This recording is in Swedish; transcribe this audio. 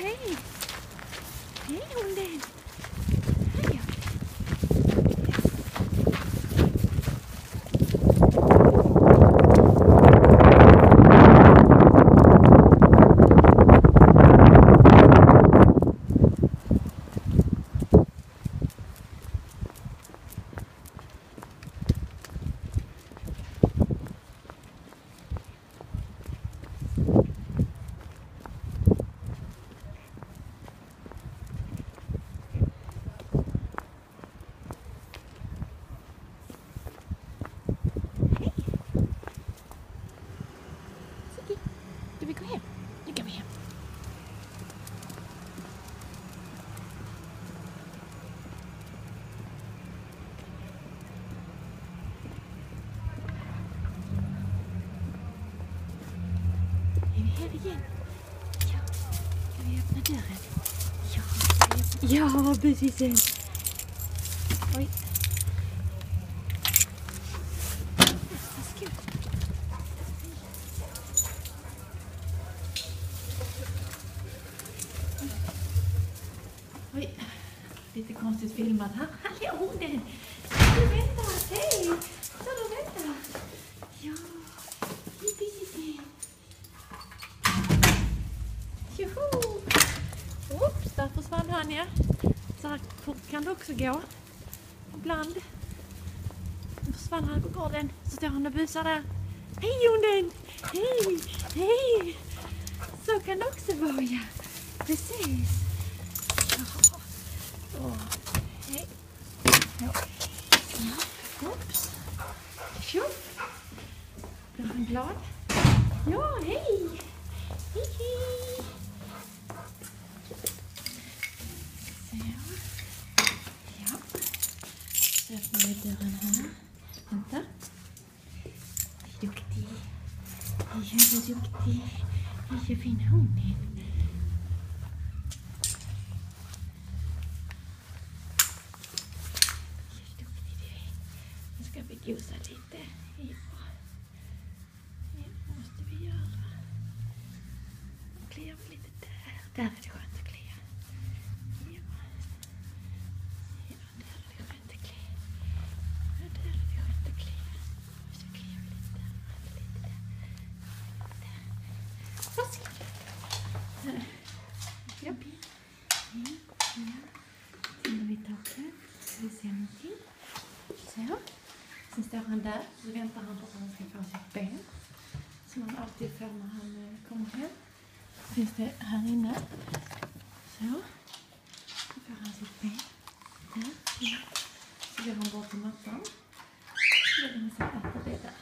hej! Hej hunden! Hej! Du vill gå hem? Nu går vi hem. Är vi här igen? Ja. Ska vi öppna dörren? Ja, precis. Oj. Varsågod. Oj, lite konstigt filmat här. Hallå hunden! Du väntar, hej! Så du väntar? Ja, precis. Tjoho! Oops, där försvann han ja. Så här fort kan det också gå. Ibland. Nu försvann han på gården. Så står han och busar där. Hej hunden! Hej! Hej! Så kan det också vara ja. Precis. Hej. Ja. Oops. Tjoff. Blir han glad? Ja, hej! Hej, hej! Så. Ja. Så öppnar vi dörren här. Vänta. Duktig. Hej, är du duktig? Hej, fin hunden. Nu ska vi gosa lite. Ja. Det måste vi göra. Kliar vi lite där. Där är det skönt att klia. Ja. Ja, där är det skönt att klia. Ja, där är det skönt att klia. Och så kliar vi lite där. Lite där. Där. Varsågod. Ja. Ja. Tänder vi taket. Ska vi se någonting. Så. Sen står han där, så väntar han på att han ska få sitt ben. Som han alltid får när han kommer hem. Så finns det här inne. Så. Så får han sitt ben. Där. Så går han bort till mattan. Så lägger han sig att äta det där.